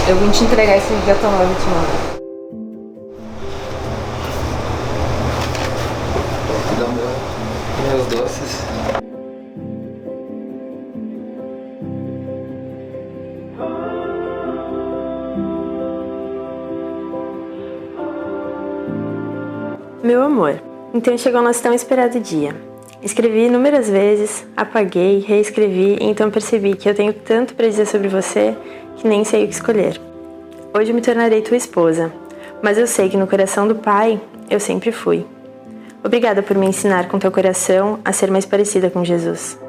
Eu vim te entregar esse gatão novo de mão. Meus doces. Meu amor, então chegou o nosso tão esperado dia. Escrevi inúmeras vezes, apaguei, reescrevi e então percebi que eu tenho tanto para dizer sobre você que nem sei o que escolher. Hoje eu me tornarei tua esposa, mas eu sei que no coração do pai eu sempre fui. Obrigada por me ensinar com teu coração a ser mais parecida com Jesus.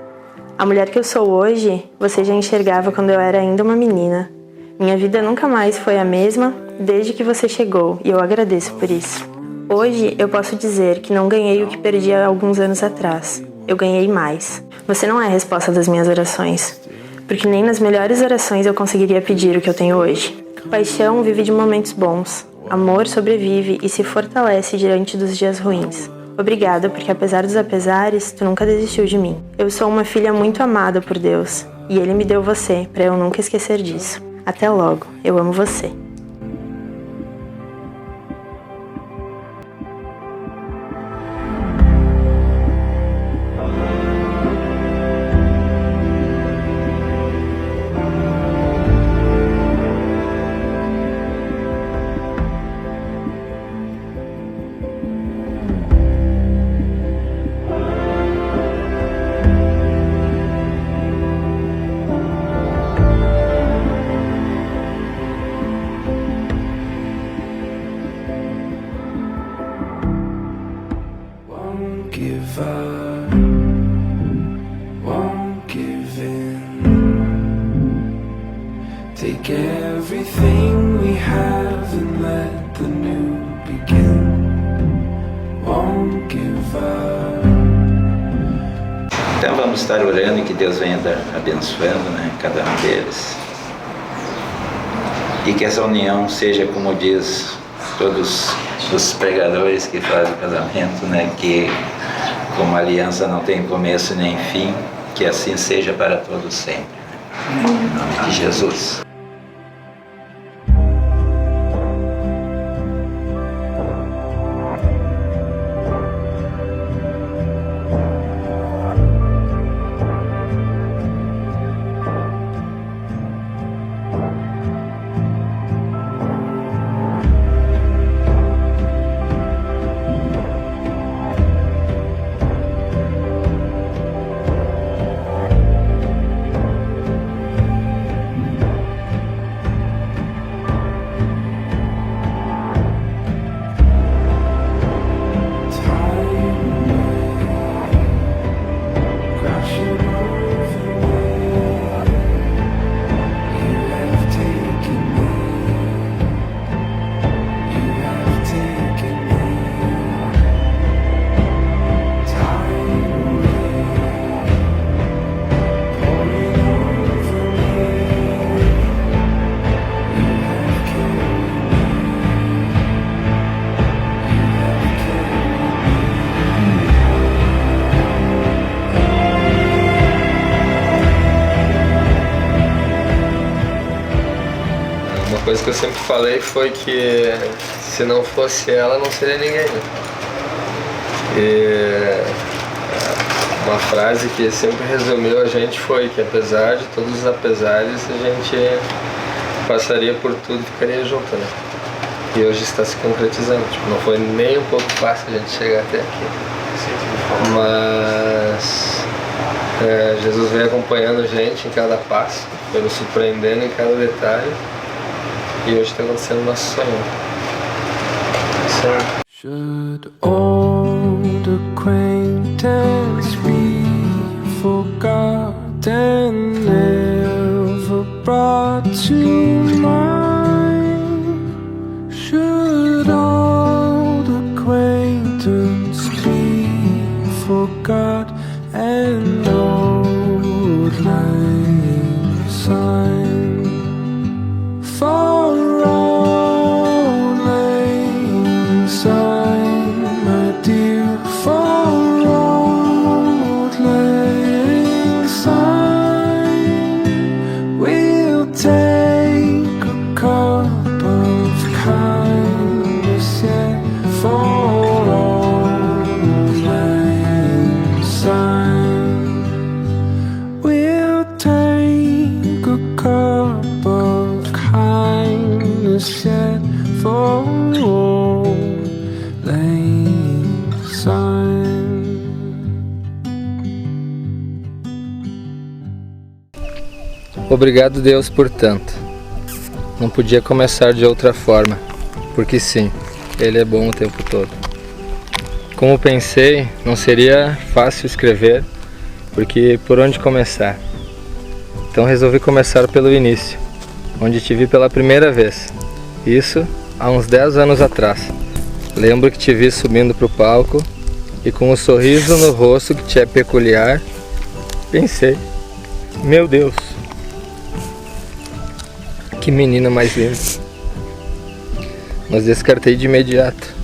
A mulher que eu sou hoje, você já enxergava quando eu era ainda uma menina. Minha vida nunca mais foi a mesma desde que você chegou e eu agradeço por isso. Hoje eu posso dizer que não ganhei o que perdi há alguns anos atrás. Eu ganhei mais. Você não é a resposta das minhas orações, porque nem nas melhores orações eu conseguiria pedir o que eu tenho hoje. Paixão vive de momentos bons. Amor sobrevive e se fortalece diante dos dias ruins. Obrigada, porque apesar dos apesares, tu nunca desistiu de mim. Eu sou uma filha muito amada por Deus, e Ele me deu você, para eu nunca esquecer disso. Até logo, eu amo você. Give up, won't give in. Take everything we have and let the new begin. Won't give up. Então vamos estar orando e que Deus venha abençoando, né, cada um deles. E que essa união seja, como diz todos os pregadores que fazem casamento, né, que como a aliança não tem começo nem fim, que assim seja para todos sempre. Né? Em nome de Jesus. Uma coisa que eu sempre falei foi que se não fosse ela, não seria ninguém. E uma frase que sempre resumiu a gente foi que apesar de todos os apesares, a gente passaria por tudo e ficaria junto, né? E hoje está se concretizando. Tipo, não foi nem um pouco fácil a gente chegar até aqui. Mas Jesus vem acompanhando a gente em cada passo, foi nos surpreendendo em cada detalhe. E hoje está acontecendo o nosso sonho. Should old acquaintance be forgotten, never brought to mind? Should old acquaintance be forgot and old lang syne? For old lang syne, my dear, for old lang syne, we'll take a Obrigado, Deus, por tanto. Não podia começar de outra forma, porque sim, Ele é bom o tempo todo. Como pensei, não seria fácil escrever, porque por onde começar? Então resolvi começar pelo início, onde te vi pela primeira vez. Isso há uns 10 anos atrás. Lembro que te vi subindo para o palco e com um sorriso no rosto que te é peculiar, pensei, meu Deus, que menina mais linda. Mas descartei de imediato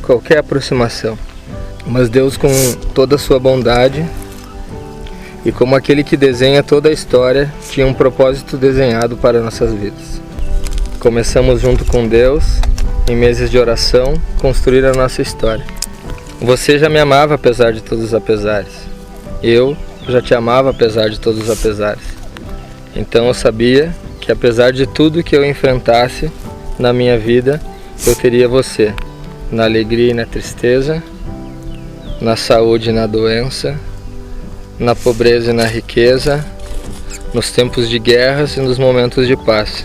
qualquer aproximação. Mas Deus, com toda a sua bondade e como aquele que desenha toda a história, tinha um propósito desenhado para nossas vidas. Começamos junto com Deus, em meses de oração, construir a nossa história. Você já me amava apesar de todos os apesares. Eu já te amava apesar de todos os apesares. Então eu sabia que apesar de tudo que eu enfrentasse na minha vida, eu teria você, na alegria e na tristeza, na saúde e na doença, na pobreza e na riqueza, nos tempos de guerras e nos momentos de paz.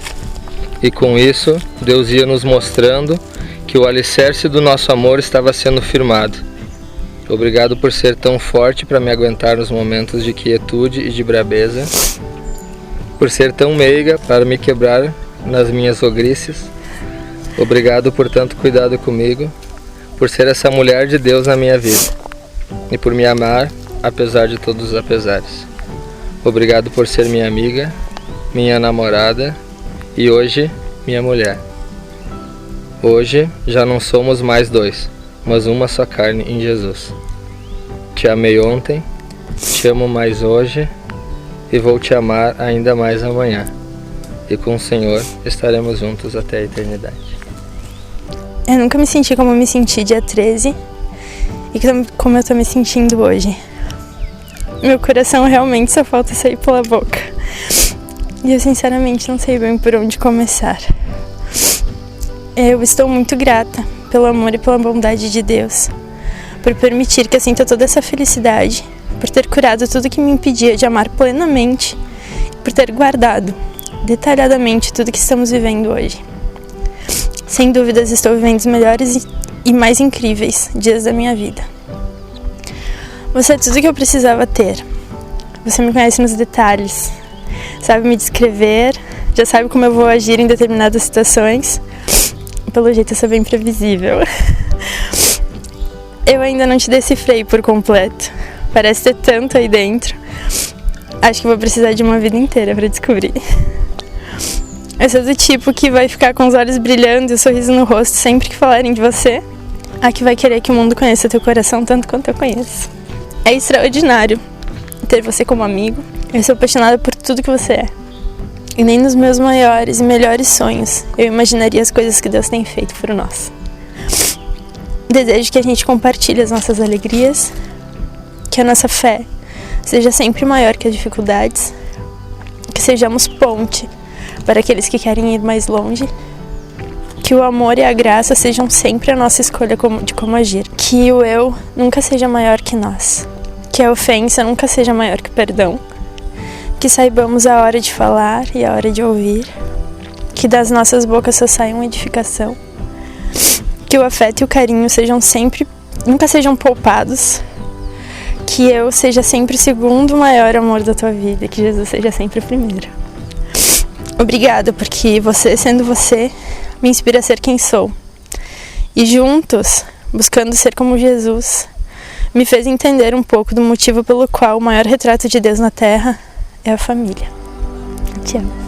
E com isso, Deus ia nos mostrando que o alicerce do nosso amor estava sendo firmado. Obrigado por ser tão forte para me aguentar nos momentos de quietude e de brabeza, por ser tão meiga para me quebrar nas minhas ogrices. Obrigado por tanto cuidado comigo, por ser essa mulher de Deus na minha vida e por me amar apesar de todos os apesares. Obrigado por ser minha amiga, minha namorada e hoje minha mulher. Hoje já não somos mais dois, mas uma só carne em Jesus. Te amei ontem, te amo mais hoje e vou te amar ainda mais amanhã. E com o Senhor estaremos juntos até a eternidade. Eu nunca me senti como eu me senti dia 13 e como eu tô me sentindo hoje. Meu coração realmente só falta sair pela boca. E eu sinceramente não sei bem por onde começar. Eu estou muito grata pelo amor e pela bondade de Deus, por permitir que eu sinta toda essa felicidade, por ter curado tudo que me impedia de amar plenamente, por ter guardado detalhadamente tudo que estamos vivendo hoje. Sem dúvidas, estou vivendo os melhores e mais incríveis dias da minha vida. Você é tudo que eu precisava ter. Você me conhece nos detalhes, sabe me descrever, já sabe como eu vou agir em determinadas situações. Pelo jeito, eu sou bem previsível. Eu ainda não te decifrei por completo. Parece ter tanto aí dentro. Acho que vou precisar de uma vida inteira para descobrir. Eu sou do tipo que vai ficar com os olhos brilhando e o sorriso no rosto sempre que falarem de você. A que vai querer que o mundo conheça teu coração tanto quanto eu conheço. É extraordinário ter você como amigo. Eu sou apaixonada por tudo que você é. E nem nos meus maiores e melhores sonhos eu imaginaria as coisas que Deus tem feito por nós. Desejo que a gente compartilhe as nossas alegrias, que a nossa fé seja sempre maior que as dificuldades, que sejamos ponte para aqueles que querem ir mais longe, que o amor e a graça sejam sempre a nossa escolha de como agir, que o eu nunca seja maior que nós, que a ofensa nunca seja maior que o perdão, que saibamos a hora de falar e a hora de ouvir, que das nossas bocas só saia uma edificação, que o afeto e o carinho nunca sejam poupados, que eu seja sempre o segundo maior amor da tua vida, que Jesus seja sempre o primeiro. Obrigada, porque você, sendo você, me inspira a ser quem sou. E juntos, buscando ser como Jesus, me fez entender um pouco do motivo pelo qual o maior retrato de Deus na Terra é a família. Te amo.